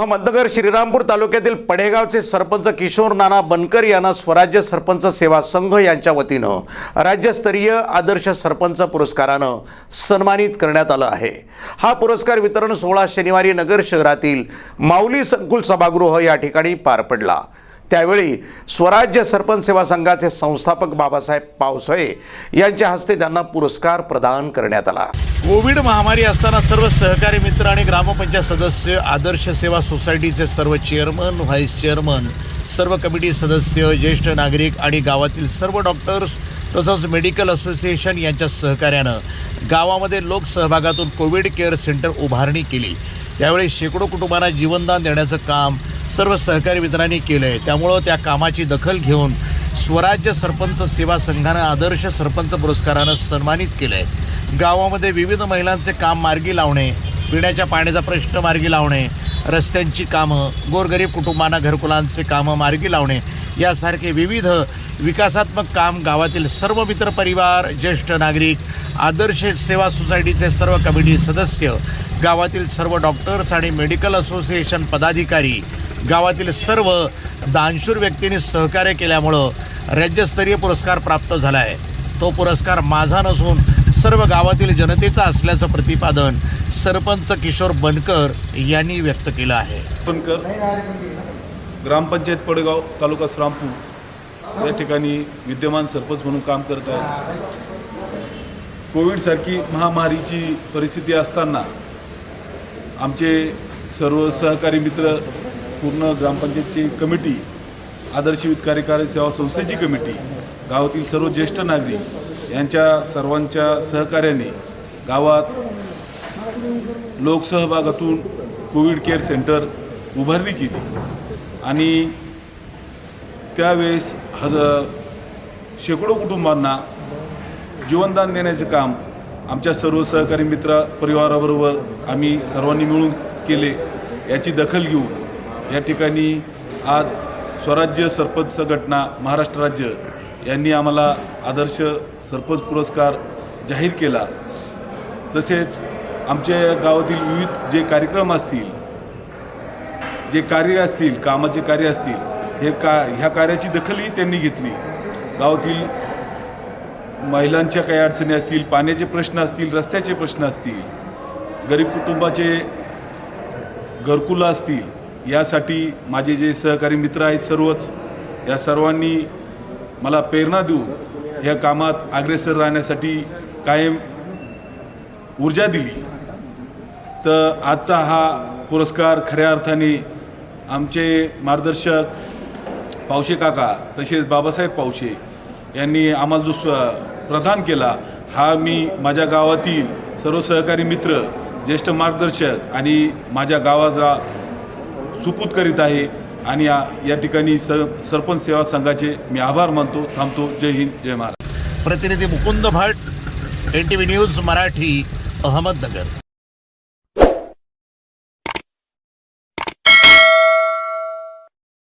अहमदनगर श्रीरामपूर तालुक्यातील पडेगावचे सरपंच किशोर नाना बनकर यांना स्वराज्य सरपंच सेवा संघ यांच्या वतीनं राज्यस्तरीय आदर्श सरपंच पुरस्कारानं सन्मानित करण्यात आलं आहे। हा पुरस्कार वितरण सोहळा शनिवारी नगर शहरातील माऊली संकुल सभागृह या ठिकाणी पार पडला। त्यावेळी स्वराज्य सरपंच सेवा संघाचे संस्थापक बाबासाहेब पावसळे यांच्या हस्ते त्यांना पुरस्कार प्रदान करण्यात आला। कोविड महामारी असताना सर्व सहकारी मित्र आणि ग्रामपंचायत सदस्य, आदर्श सेवा सोसायटीचे सर्व चेअरमन, व्हाईस चेअरमन, सर्व कमिटी सदस्य, ज्येष्ठ नागरिक आणि गावातील सर्व डॉक्टर्स तसंच मेडिकल असोसिएशन यांच्या सहकार्यानं गावामध्ये लोकसहभागातून कोविड केअर सेंटर उभारणी केली। त्यावेळी शेकडो कुटुंबांना जीवनदान देण्याचं काम सर्व सहकारी मित्रांनी केलं आहे। त्यामुळं त्या कामाची दखल घेऊन स्वराज्य सरपंच सेवा संघानं आदर्श सरपंच पुरस्कारानं सन्मानित केलं आहे। गावामध्ये विविध महिलांचे काम मार्गी लावणे, पिण्याच्या पाण्याचा प्रश्न मार्गी लावणे, रस्त्यांची कामं, गोरगरीब कुटुंबांना घरकुलांचे कामं मार्गी लावणे यासारखे विविध विकासात्मक काम गावातील सर्व मित्रपरिवार, ज्येष्ठ नागरिक, आदर्श सेवा सोसायटीचे सर्व कमिटी सदस्य, गावातील सर्व डॉक्टर्स आणि मेडिकल असोसिएशन पदाधिकारी, गावातील सर्व दानशूर व्यक्तींनी सहकार्य केल्यामुळं राज्यस्तरीय पुरस्कार प्राप्त झाला आहे। तो पुरस्कार माझा नसून सर्व गावातील जनतेचा असल्याचं प्रतिपादन सरपंच किशोर बनकर यांनी व्यक्त केलं आहे। बनकर ग्रामपंचायत पडेगाव, तालुका श्रीरामपूर या ठिकाणी विद्यमान सरपंच म्हणून काम करत आहे। कोविडसारखी महामारीची परिस्थिती असताना आमचे सर्व सहकारी मित्र, पूर्ण ग्रामपंचायतची कमिटी, आदर्श कार्यकारी सेवा संस्थेची कमिटी, गावातील सर्व ज्येष्ठ नागरिक यांच्या सर्वांच्या सहकार्याने गावात लोकसहभागातून कोविड केअर सेंटर उभारणी केली आणि त्यावेळेस शेकडो कुटुंबांना जीवनदान देण्याचे काम आमच्या सर्व सहकारी मित्र परिवाराबरोबर आम्ही सर्वांनी मिळून केले। याची दखल घेऊन या ठिकाणी आज स्वराज्य सरपंच संघटना महाराष्ट्र राज्य यांनी आम्हाला आदर्श सरपंच पुरस्कार जाहीर केला। तसेच आमच्या गावातील विविध जे कार्यक्रम असतील, जे कार्य असतील, कामाचे कार्य असतील, ह्या कार्याची दखलही त्यांनी घेतली। गावातील महिलांच्या काही अडचणी असतील, पाण्याचे प्रश्न असतील, रस्त्याचे प्रश्न असतील, गरीब कुटुंबाचे घरकुलं असतील, यासाठी माझे जे सहकारी मित्र आहेत सर्वच, या सर्वांनी मला प्रेरणा देऊन या कामात अग्रेसर राहण्यासाठी कायम ऊर्जा दिली। तर आजचा हा पुरस्कार खऱ्या अर्थाने आमचे मार्गदर्शक पावशे काका तसेच बाबासाहेब पावशे यांनी आम्हाला जो प्रदान केला, हा मी माझ्या गावातील सर्व सहकारी मित्र, ज्येष्ठ मार्गदर्शक आणि माझ्या गावाचा सुपूत करीत आहे आणि या ठिकाणी सरपंच सेवा संघाचे मी आभार मानतो। थांबतो। जय हिंद, जय महाराष्ट्र। प्रतिनिधी मुकुंद भट, NTV न्यूज मराठी, अहमदनगर।